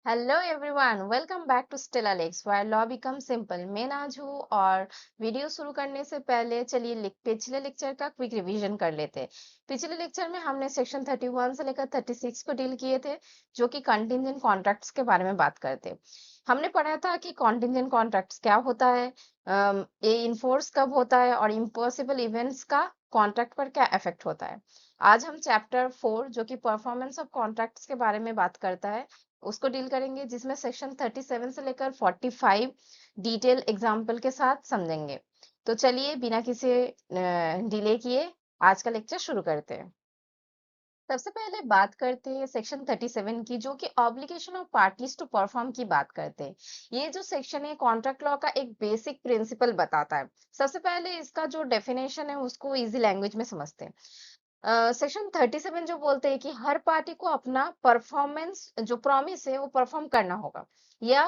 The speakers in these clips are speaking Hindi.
Hello everyone, welcome back to Stella Lex where law become simple. मैं नाज हूँ और वीडियो शुरू करने से पहले चलिए पिछले लेक्चर का क्विक रिवीजन कर लेते हैं। पिछले लेक्चर में हमने सेक्शन 31 से लेकर 36 को डील किए थे, जो कि कंटिंजेंट कॉन्ट्रैक्ट्स के बारे में बात करते। हमने पढ़ा था कि कंटिंजेंट कॉन्ट्रैक्ट्स क्या होता है, ये इन्फोर्स कब होता है और इम्पॉसिबल इवेंट्स का कॉन्ट्रैक्ट पर क्या इफेक्ट होता है। आज हम चैप्टर 4 जो कि परफॉर्मेंस ऑफ कॉन्ट्रैक्ट्स के बारे में बात करता है उसको डील करेंगे, जिसमें सेक्शन 37 से लेकर 45 डिटेल एग्जाम्पल के साथ समझेंगे। तो चलिए बिना किसी डिले किए आज का लेक्चर शुरू करते हैं। सबसे पहले बात करते हैं सेक्शन 37 की, जो कि obligation of parties to perform की बात करते हैं। ये जो सेक्शन है कॉन्ट्रैक्ट लॉ का एक बेसिक प्रिंसिपल बताता है। सबसे पहले इसका जो डेफिनेशन है उसको इजी लैंग्वेज में समझते हैं। सेक्शन 37 जो बोलते हैं कि हर पार्टी को अपना परफॉर्मेंस जो प्रॉमिस है वो परफॉर्म करना होगा या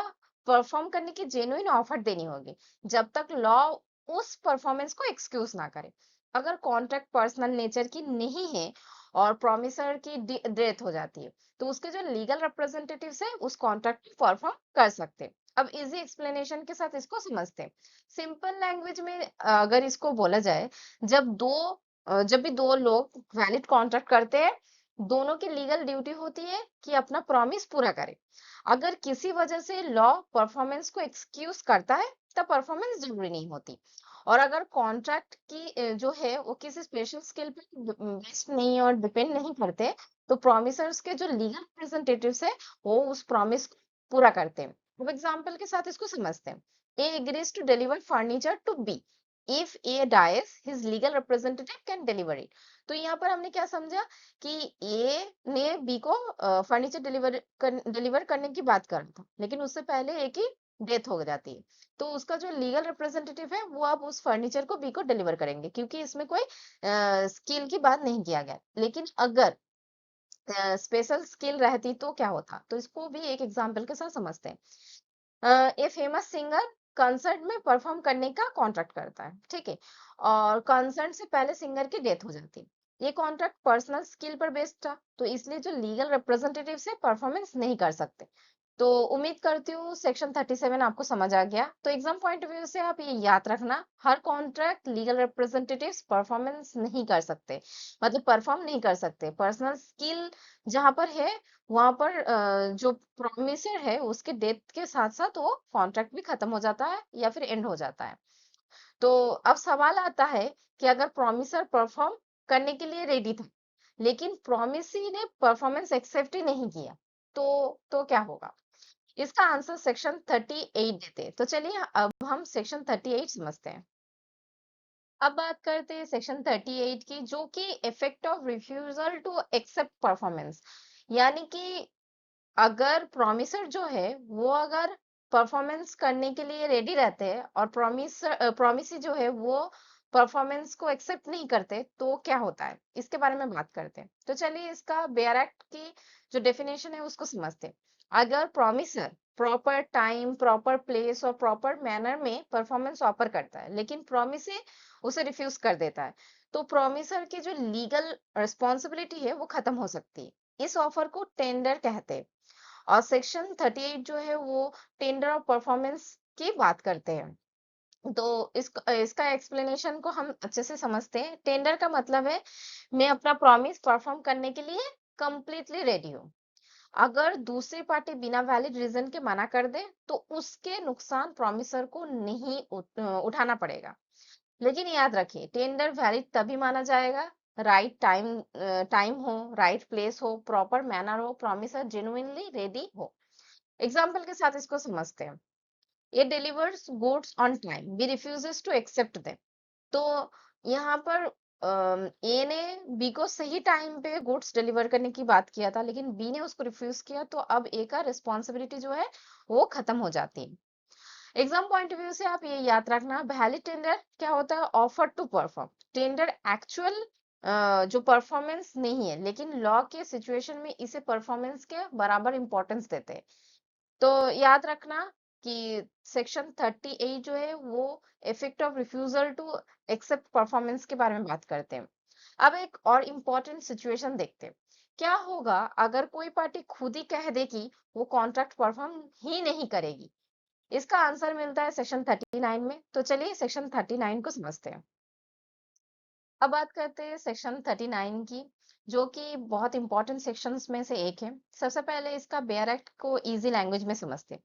परफॉर्म करने की जेन्युइन ऑफर देनी होगी, जब तक लॉ उस परफॉर्मेंस को एक्सक्यूज ना करे। अगर कॉन्ट्रैक्ट पर्सनल नेचर की नहीं है और प्रॉमिसर की डेथ हो जाती है, तो उसके जो लीगल रिप्रेजेंटेटिव्स है उस कॉन्ट्रैक्ट को परफॉर्म कर सकते हैं। अब इजी एक्सप्लेनेशन के साथ इसको समझते हैं। सिंपल लैंग्वेज में अगर इसको बोला जाए, जब भी दो लोग वैलिड कॉन्ट्रैक्ट करते हैं, दोनों की लीगल ड्यूटी होती है कि अपना प्रॉमिस पूरा करें। अगर किसी वजह से लॉ परफॉर्मेंस को एक्सक्यूज करता है, तब परफॉर्मेंस जरूरी नहीं होती। और अगर कॉन्ट्रैक्ट की जो है वो किसी स्पेशल स्किल पे बेस्ड नहीं और डिपेंड नहीं करते, तो प्रॉमिसर्स के जो लीगल रिप्रेजेंटेटिव्स है वो उस प्रॉमिस को पूरा करते हैं। अब एग्जांपल के साथ इसको समझते हैं। A agrees to deliver furniture to B. If A dies his legal representative can deliver it. तो यहाँ पर हमने क्या समझा कि ए ने बी को फर्नीचर डिलीवर करने की बात कर रहा था, लेकिन उससे पहले ए की डेथ हो जाती है। तो उसका जो लीगल रिप्रेजेंटेटिव है वो अब उस फर्नीचर को बी को डिलीवर करेंगे, क्योंकि इसमें कोई स्किल की बात नहीं किया गया। लेकिन अगर स्पेशल स्किल रहती तो क्या होता, तो इसको भी एक एग्जांपल के साथ समझते हैं। ए फेमस सिंगर कंसर्ट में परफॉर्म करने का कॉन्ट्रैक्ट करता है, ठीक है, और कंसर्ट से पहले सिंगर की डेथ हो जाती है। ये कॉन्ट्रैक्ट पर्सनल स्किल पर बेस्ड था, तो इसलिए जो लीगल रिप्रेजेंटेटिव से परफॉर्मेंस नहीं कर सकते। तो उम्मीद करती हूँ सेक्शन 37 आपको समझ आ गया। तो एग्जाम पॉइंट ऑफ व्यू से आप ये याद रखना, हर कॉन्ट्रैक्ट लीगल रिप्रेजेंटेटिव्स परफॉर्मेंस नहीं कर सकते, मतलब परफॉर्म नहीं कर सकते। पर्सनल स्किल जहां पर है वहां पर जो प्रोमिसर है उसके डेथ के साथ साथ वो कॉन्ट्रैक्ट भी खत्म हो जाता है या फिर एंड हो जाता है। तो अब सवाल आता है कि अगर प्रोमिसर परफॉर्म करने के लिए रेडी था, लेकिन प्रोमिसी ने परफॉर्मेंस एक्सेप्ट ही नहीं किया, तो क्या होगा। इसका आंसर सेक्शन 38 देते हैं। तो चलिए अब हम सेक्शन 38 समझते हैं। अब बात करते हैं सेक्शन 38 की, जो कि effect of refusal to accept performance. यानी कि अगर प्रॉमिसर जो है वो अगर परफॉर्मेंस करने के लिए रेडी रहते हैं और प्रॉमिसी जो है वो परफॉर्मेंस को एक्सेप्ट नहीं करते, तो क्या होता है इसके बारे में बात करते हैं। तो चलिए इसका बेयर एक्ट की जो डेफिनेशन है उसको समझते हैं। अगर promiser proper time, proper place और प्रॉपर मैनर में परफॉर्मेंस ऑफर करता है, लेकिन प्रॉमिसी उसे रिफ्यूज कर देता है, तो प्रॉमिसर की जो लीगल रिस्पॉन्सिबिलिटी है वो खत्म हो सकती है। इस ऑफर को टेंडर कहते हैं। और सेक्शन 38 जो है वो टेंडर ऑफ परफॉर्मेंस की बात करते हैं। तो इसका एक्सप्लेनेशन को हम अच्छे से समझते हैं। टेंडर का मतलब है मैं अपना प्रॉमिस परफॉर्म करने के लिए कंप्लीटली रेडी हूँ। अगर दूसरी पार्टी बिना वैलिड रीजन के मना कर दे, तो उसके नुकसान प्रॉमिसर को नहीं उठाना पड़ेगा। लेकिन याद रखिए, टेंडर वैलिड तभी माना जाएगा राइट टाइम हो, राइट प्लेस हो, प्रॉपर मैनर हो, प्रॉमिसर जेन्युइनली रेडी हो। एग्जाम्पल के साथ इसको समझते हैं। ये delivers goods on time, B refuses to accept them. तो यहाँ पर ए ने बी को सही टाइम पे गुड्स डिलीवर करने की बात किया था, लेकिन बी ने उसको रिफ्यूज किया, तो अब ए का रिस्पॉन्सिबिलिटी जो है वो खत्म हो जाती है। एग्जाम पॉइंट ऑफ व्यू से आप ये याद रखना, वैलिड टेंडर क्या होता है, offer to perform. Tender actual जो परफॉर्मेंस नहीं है, लेकिन लॉ के सिचुएशन में इसे परफॉर्मेंस के बराबर इंपॉर्टेंस देते हैं। तो याद रखना कि सेक्शन 38 जो है वो effect of refusal to accept performance के बारे में बात करते हैं। अब एक और इम्पोर्टेंट सिचुएशन देखते हैं क्या होगा अगर कोई पार्टी खुद ही कह दे कि वो कॉन्ट्रैक्ट परफॉर्म ही नहीं करेगी? इसका आंसर मिलता है सेक्शन 39 में। तो चलिए सेक्शन 39 को समझते हैं। अब बात करते हैं सेक्शन 39 की, जो कि बहुत इंपॉर्टेंट सेक्शंस में से एक है। सबसे पहले इसका बेयर एक्ट को इजी लैंग्वेज में समझते हैं।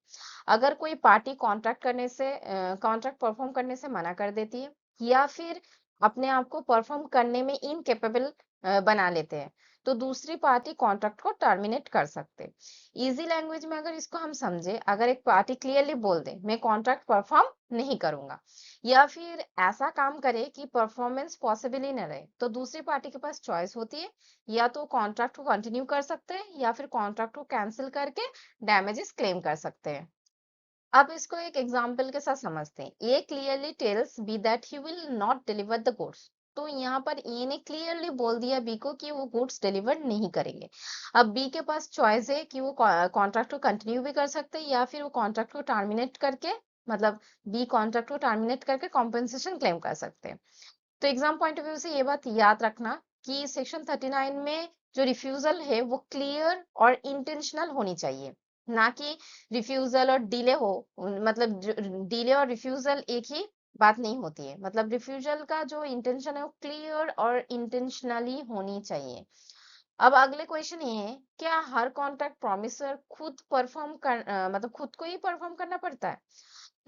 अगर कोई पार्टी कॉन्ट्रैक्ट परफॉर्म करने से मना कर देती है या फिर अपने आप को परफॉर्म करने में इनकेपेबल बना लेते हैं, तो दूसरी पार्टी कॉन्ट्रैक्ट को टर्मिनेट कर सकते हैं। इजी लैंग्वेज में अगर इसको हम समझे, अगर एक पार्टी क्लियरली बोल दे मैं कॉन्ट्रैक्ट परफॉर्म नहीं करूंगा या फिर ऐसा काम करे कि परफॉर्मेंस पॉसिबल ही न रहे, तो दूसरी पार्टी के पास चॉइस होती है। या तो कॉन्ट्रैक्ट को कंटिन्यू कर सकते हैं या फिर कॉन्ट्रैक्ट को कैंसिल करके डैमेजेस क्लेम कर सकते हैं। अब इसको एक एग्जांपल के साथ समझते हैं। A clearly tells B that he will not deliver the goods. तो यहाँ पर ए ने क्लियरली बोल दिया बी को कि वो गुड्स डिलीवर नहीं करेंगे। अब बी के पास चॉइस है कि वो कॉन्ट्रैक्ट को कंटिन्यू भी कर सकते हैं या फिर वो कॉन्ट्रैक्ट को टर्मिनेट करके, मतलब बी कॉन्ट्रैक्ट को टर्मिनेट करके कॉम्पेंसेशन क्लेम कर सकते हैं। तो एग्जाम पॉइंट ऑफ व्यू से ये बात याद रखना कि सेक्शन 39 में जो रिफ्यूजल है वो क्लियर और इंटेंशनल होनी चाहिए, ना कि रिफ्यूजल और डिले हो। मतलब डिले और रिफ्यूजल एक ही बात नहीं होती है। मतलब रिफ्यूजल का जो इंटेंशन है वो क्लियर और इंटेंशनली होनी चाहिए। अब अगले क्वेश्चन ये है, क्या हर कॉन्ट्रैक्ट प्रॉमिसर मतलब खुद को ही परफॉर्म करना पड़ता है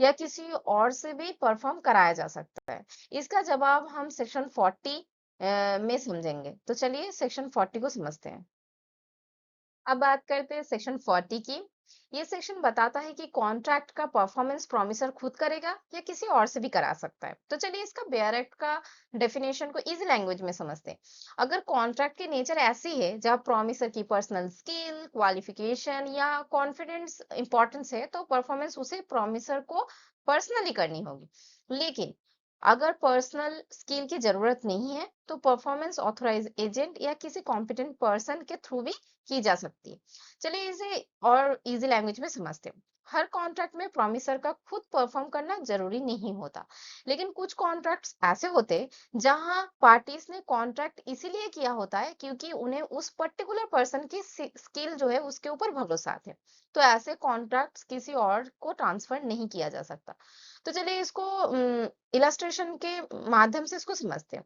या किसी और से भी परफॉर्म कराया जा सकता है? इसका जवाब हम सेक्शन 40 में समझेंगे। तो चलिए सेक्शन 40 को समझते हैं। अब बात करते हैं सेक्शन 40 की। ये सेक्शन बताता है कि कॉन्ट्रैक्ट का परफॉर्मेंस प्रॉमिसर खुद करेगा या किसी और से भी करा सकता है। तो चलिए इसका बेयर एक्ट का डेफिनेशन को इजी लैंग्वेज में समझते हैं। अगर कॉन्ट्रैक्ट की नेचर ऐसी है जहां प्रॉमिसर की पर्सनल स्किल, क्वालिफिकेशन या कॉन्फिडेंस इंपॉर्टेंस है, तो परफॉर्मेंस उसे प्रॉमिसर को पर्सनली करनी होगी। लेकिन अगर पर्सनल स्किल की जरूरत नहीं है, तो परफॉर्मेंस ऑथराइज एजेंट या किसी कॉम्पिटेंट पर्सन के थ्रू भी की जा सकती है। चलिए इसे और इजी लैंग्वेज में समझते हैं। हर कॉन्ट्रैक्ट में प्रॉमिसर का खुद परफॉर्म करना जरूरी नहीं होता, लेकिन कुछ कॉन्ट्रैक्ट्स ऐसे होते हैं जहां पार्टीज ने कॉन्ट्रैक्ट इसीलिए किया होता है क्योंकि उन्हें उस पर्टिकुलर पर्सन की स्किल जो है उसके ऊपर भरोसा है। तो ऐसे कॉन्ट्रैक्ट्स किसी और को ट्रांसफर नहीं किया जा सकता। तो चलिए इसको इलस्ट्रेशन के माध्यम से इसको समझते हैं।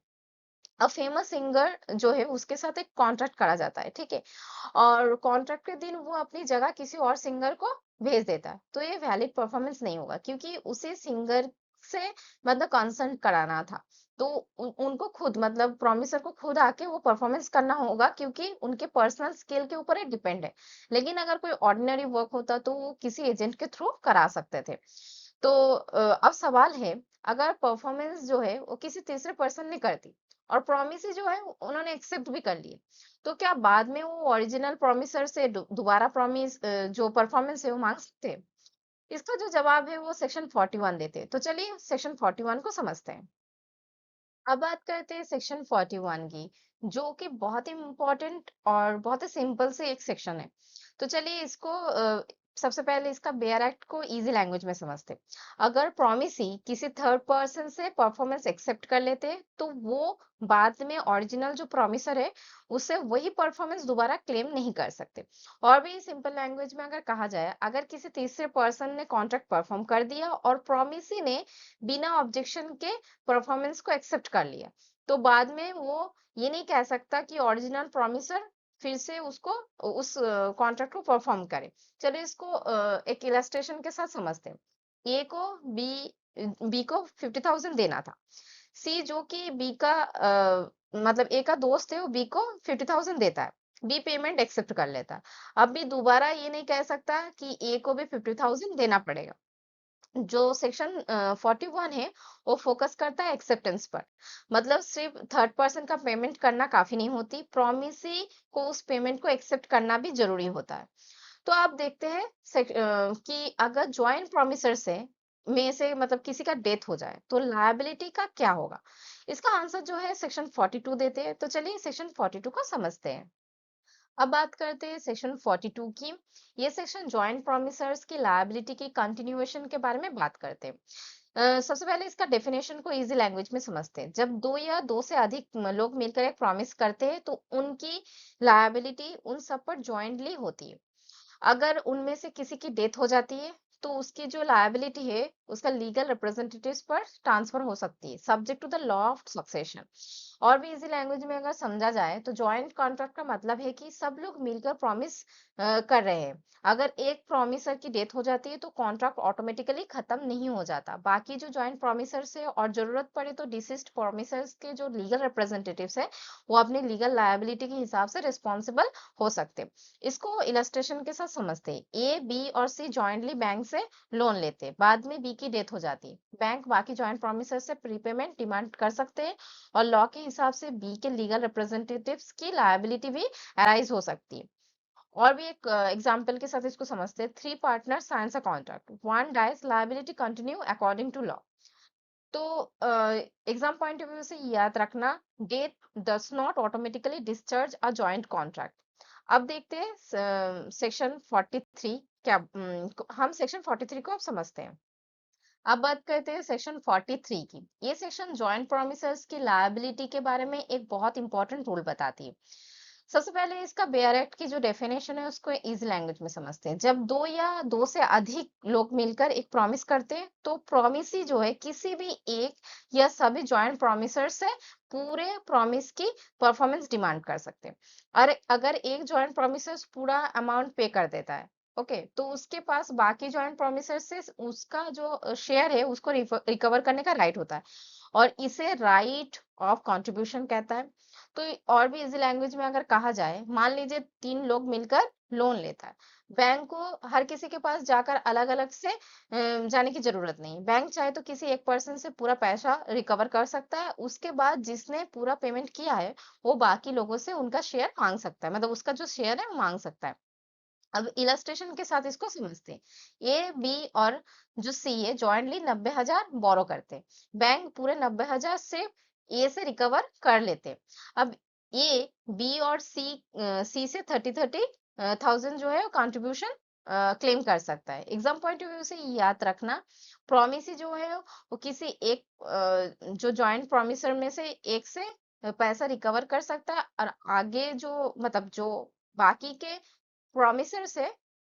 अब फेमस सिंगर जो है उसके साथ एक कॉन्ट्रैक्ट करा जाता है, ठीक है? और कॉन्ट्रैक्ट के दिन वो अपनी जगह किसी और सिंगर को भेज देता है, तो ये वैलिड परफॉर्मेंस नहीं होगा क्योंकि उसे सिंगर से मतलब कंसल्ट कराना था। तो उनको खुद मतलब प्रॉमिसर को खुद आके वो परफॉर्मेंस करना होगा क्योंकि उनके पर्सनल स्किल के ऊपर ही डिपेंड है। लेकिन अगर कोई ऑर्डिनरी वर्क होता तो वो किसी एजेंट के थ्रू करा सकते थे। तो अब सवाल है, अगर परफॉर्मेंस जो है वो किसी तीसरे पर्सन ने कर दी और प्रॉमिस जो है उन्होंने एक्सेप्ट भी कर लिए, तो क्या बाद में वो ओरिजिनल प्रॉमिसर से दोबारा प्रॉमिस जो परफॉर्मेंस है वो मांग सकते हैं? इसका जो जवाब है वो सेक्शन 41 देते हैं। तो चलिए सेक्शन 41 को समझते हैं। अब बात करते हैं सेक्शन 41 की, जो कि बहुत ही इंपॉर्टेंट और बहुत ही सिंपल से एक सेक्शन है। तो चलिए इसको सबसे पहले इसका बेयर एक्ट को इजी लैंग्वेज में समझते हैं। अगर प्रॉमिसी किसी थर्ड पर्सन से परफॉर्मेंस एक्सेप्ट कर लेते हैं, तो वो बाद में ओरिजिनल जो प्रॉमिसर है उससे वही परफॉर्मेंस दोबारा क्लेम नहीं कर सकते। और भी सिंपल लैंग्वेज में अगर कहा जाए, अगर किसी तीसरे पर्सन ने कॉन्ट्रैक्ट परफॉर्म कर दिया और प्रॉमिसी ने बिना ऑब्जेक्शन के परफॉर्मेंस को एक्सेप्ट कर लिया, तो बाद में वो ये नहीं कह सकता कि ओरिजिनल प्रॉमिसर फिर से उसको उस कॉन्ट्रैक्ट को परफॉर्म करे। चलिए इसको एक इलस्ट्रेशन के साथ समझते हैं। ए को बी बी को 50,000 देना था। सी जो कि बी का मतलब ए का दोस्त है, वो बी को 50,000 देता है। बी पेमेंट एक्सेप्ट कर लेता है। अब भी दोबारा ये नहीं कह सकता कि ए को भी 50,000 देना पड़ेगा। जो सेक्शन 41 है वो फोकस करता है एक्सेप्टेंस पर। मतलब सिर्फ थर्ड पर्सन का पेमेंट करना काफी नहीं होती, प्रॉमिसी को उस पेमेंट को एक्सेप्ट करना भी जरूरी होता है। तो आप देखते हैं कि अगर ज्वाइंट प्रॉमिसर से में से मतलब किसी का डेथ हो जाए तो लायबिलिटी का क्या होगा? इसका आंसर जो है सेक्शन 42 देते हैं। तो चलिए सेक्शन 42 को समझते हैं। अब बात करते हैं सेक्शन 42 की। ये सेक्शन जॉइंट प्रोमिसर्स की लायबिलिटी की कंटिन्यूएशन के बारे में बात करते हैं। सबसे पहले इसका डेफिनेशन को इजी लैंग्वेज में समझते हैं। जब दो या दो से अधिक लोग मिलकर एक प्रॉमिस करते हैं तो उनकी लायबिलिटी उन सब पर जॉइंटली होती है। अगर उनमें से किसी की डेथ हो जाती है तो उसकी जो लायबिलिटी है उसका लीगल रिप्रेजेंटेटिव्स पर ट्रांसफर हो सकती है subject to the law of succession. और भी इजी लैंग्वेज में अगर समझा जाए तो जॉइंट कॉन्ट्रैक्ट का मतलब है कि सब लोग मिलकर प्रॉमिस कर रहे हैं। अगर एक प्रॉमिसर की डेथ हो जाती है तो कॉन्ट्रैक्ट ऑटोमेटिकली खत्म नहीं हो जाता। बाकी जो जॉइंट प्रॉमिसर्स है और जरूरत पड़े तो डिसीज्ड प्रॉमिसर्स के जो लीगल रिप्रेजेंटेटिव्स है वो अपनी लीगल लायबिलिटी के हिसाब से रिस्पॉन्सिबल हो सकते हैं। इसको इलस्ट्रेशन के साथ समझते हैं। ए, बी और सी जॉइंटली बैंक से लोन लेते हैं। बाद में बी की डेथ हो जाती है। बैंक बाकी जॉइंट प्रॉमिसर से प्रीपेमेंट डिमांड कर सकते हैं और लॉ के हिसाब से बी के लीगल रिप्रेजेंटेटिव्स की लायबिलिटी भी अराइज हो सकती है। और भी एक एग्जांपल के साथ इसको समझते हैं। Three partner signs a contract, one dies, liability continue according to law. तो एग्जाम पॉइंट ऑफ व्यू से याद रखना, death does not automatically discharge a joint contract. अब देखते हैं सेक्शन 43 क्या। हम सेक्शन 43 को अब समझते हैं। अब बात करते हैं सेक्शन 43 की। ये सेक्शन जॉइंट प्रोमिसर्स की लायबिलिटी के बारे में एक बहुत इंपॉर्टेंट रूल बताती है। सबसे पहले इसका बेयर एक्ट की जो डेफिनेशन है उसको इजी लैंग्वेज में समझते हैं। जब दो या दो से अधिक लोग मिलकर एक प्रॉमिस करते हैं तो प्रॉमिसी जो है किसी भी एक या सभी जॉइंट प्रॉमिसर से पूरे प्रॉमिस की परफॉर्मेंस डिमांड कर सकते हैं। और अगर एक जॉइंट प्रॉमिसर पूरा अमाउंट पे कर देता है, ओके, तो उसके पास बाकी जॉइंट प्रोमिसर से उसका जो शेयर है उसको रिकवर करने का राइट होता है और इसे राइट ऑफ कंट्रीब्यूशन कहता है। तो और भी इजी लैंग्वेज में अगर कहा जाए, मान लीजिए तीन लोग मिलकर लोन लेता है। बैंक को हर किसी के पास जाकर अलग अलग से जाने की जरूरत नहीं। बैंक चाहे तो किसी एक पर्सन से पूरा पैसा रिकवर कर सकता है। उसके बाद जिसने पूरा पेमेंट किया है वो बाकी लोगों से उनका शेयर मांग सकता है, मतलब उसका जो शेयर है वो मांग सकता है। अब इलस्ट्रेशन के साथ इसको समझते हैं। ए, बी और जो सी है जॉइंटली 90,000 बोरो करते हैं। बैंक पूरे 90,000 से ए से रिकवर कर लेते हैं। अब ए, बी और सी से 30,000 जो है कंट्रीब्यूशन क्लेम कर सकता है। एग्जाम पॉइंट ऑफ व्यू से याद रखना, प्रोमिसी जो है वो किसी एक जो जॉइंट प्रोमिसर में से एक से पैसा रिकवर कर सकता है और आगे जो मतलब जो बाकी के प्रॉमिसर से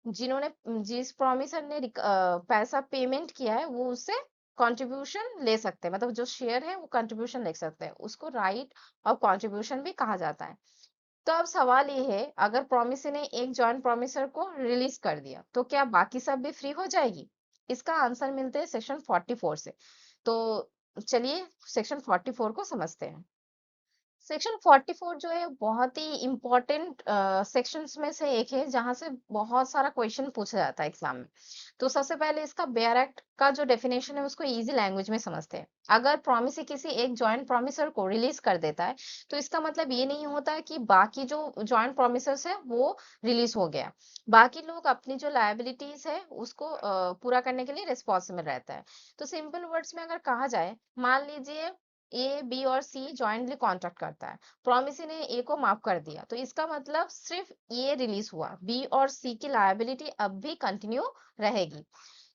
जिन्होंने जिस प्रॉमिसर ने पैसा पेमेंट किया है वो उससे कंट्रीब्यूशन ले सकते हैं, मतलब जो शेयर है वो कंट्रीब्यूशन ले सकते हैं। उसको राइट ऑफ कंट्रीब्यूशन भी कहा जाता है। तो अब सवाल ये है, अगर प्रॉमिसर ने एक जॉइंट प्रॉमिसर को रिलीज कर दिया तो क्या बाकी सब भी फ्री हो जाएगी? इसका आंसर मिलते हैं सेक्शन 44 से। तो चलिए सेक्शन 44 को समझते हैं। सेक्शन 44 जो है बहुत ही इम्पोर्टेंट सेक्शंस में से एक है जहां से बहुत सारा क्वेश्चन पूछा जाता है एग्जाम में। तो सबसे पहले इसका बेयर एक्ट का जो डेफिनेशन है उसको इजी लैंग्वेज में समझते हैं। अगर प्रॉमिसी किसी एक जॉइंट प्रॉमिसर को रिलीज कर देता है तो इसका मतलब ये नहीं होता है कि बाकी जो जॉइंट प्रॉमिसर्स है वो रिलीज हो गया। बाकी लोग अपनी जो लायबिलिटीज है उसको पूरा करने के लिए रिस्पॉन्सिबल रहता है। तो सिंपल वर्ड्स में अगर कहा जाए, मान लीजिए ए, बी और सी जॉइंटली कॉन्ट्रैक्ट करता है। प्रॉमिसी ने ए को माफ कर दिया तो इसका मतलब सिर्फ ए रिलीज हुआ, बी और सी की लायबिलिटी अब भी कंटिन्यू रहेगी।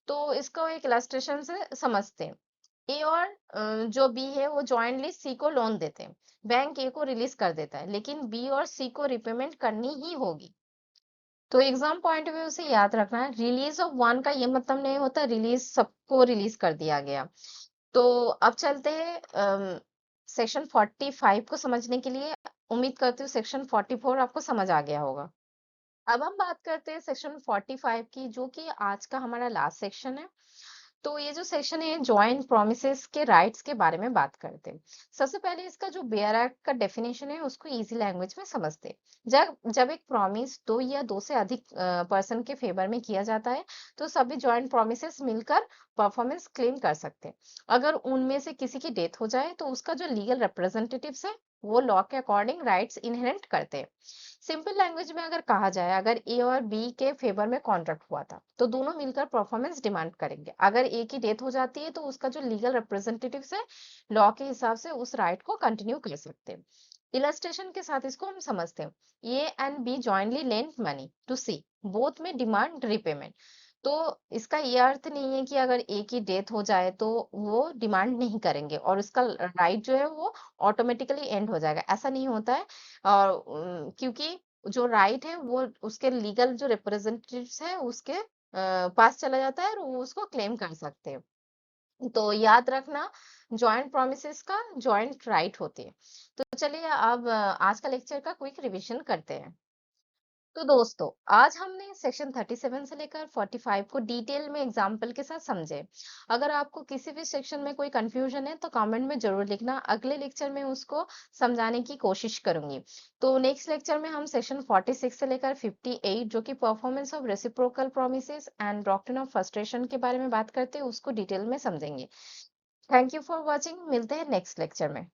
तो इसको एक इलस्ट्रेशन से समझते हैं। ए और जो बी है वो जॉइंटली सी को लोन देते हैं। बैंक ए को रिलीज कर देता है लेकिन बी और सी को रिपेमेंट करनी ही होगी। तो एग्जाम पॉइंट ऑफ व्यू से याद रखना, रिलीज ऑफ वन का ये मतलब नहीं होता रिलीज सबको रिलीज कर दिया गया। तो अब चलते हैं सेक्शन 45 को समझने के लिए। उम्मीद करती हूँ सेक्शन 44 आपको समझ आ गया होगा। अब हम बात करते हैं सेक्शन 45 की, जो कि आज का हमारा लास्ट सेक्शन है। तो ये जो सेक्शन है जॉइंट प्रोमिसेस के राइट्स के बारे में बात करते हैं। सबसे पहले इसका जो बेयर एक्ट का डेफिनेशन है उसको इजी लैंग्वेज में समझते हैं। जब जब एक प्रॉमिस दो या दो से अधिक पर्सन के फेवर में किया जाता है तो सभी जॉइंट प्रोमिसेस मिलकर परफॉर्मेंस क्लेम कर सकते हैं। अगर उनमें से किसी की डेथ हो जाए तो उसका जो लीगल रिप्रेजेंटेटिव्स है वो लॉ के अकॉर्डिंग राइट्स इनहेरेंट करते हैं। सिंपल लैंग्वेज में अगर कहा जाए, अगर ए और बी के फेवर में कॉन्ट्रैक्ट हुआ था तो दोनों मिलकर परफॉर्मेंस डिमांड करेंगे। अगर ए की डेथ हो जाती है तो उसका जो लीगल रिप्रेजेंटेटिव है लॉ के हिसाब से उस राइट को कंटिन्यू कर सकते हैं। इलस्ट्रेशन के साथ इसको हम समझते हैं। A and B jointly lent money to C, both में डिमांड रीपेमेंट। तो इसका ये अर्थ नहीं है कि अगर ए की डेथ हो जाए तो वो डिमांड नहीं करेंगे और उसका राइट जो है वो ऑटोमेटिकली एंड हो जाएगा, ऐसा नहीं होता है। और क्योंकि जो राइट है वो उसके लीगल जो रिप्रेजेंटेटिव्स है उसके पास चला जाता है और वो उसको क्लेम कर सकते हैं। तो याद रखना, जॉइंट प्रोमिसेस का जॉइंट राइट होती है। तो चलिए अब आज का लेक्चर का क्विक रिवीजन करते हैं। तो दोस्तों, आज हमने सेक्शन 37 से लेकर 45 को डिटेल में एग्जाम्पल के साथ समझे। अगर आपको किसी भी सेक्शन में कोई कंफ्यूजन है तो कमेंट में जरूर लिखना, अगले लेक्चर में उसको समझाने की कोशिश करूंगी। तो नेक्स्ट लेक्चर में हम सेक्शन 46 से लेकर 58 जो कि performance of reciprocal promises and doctrine of frustration के बारे में बात करते हैं, उसको डिटेल में समझेंगे। थैंक यू फॉर वॉचिंग, मिलते हैं नेक्स्ट लेक्चर में।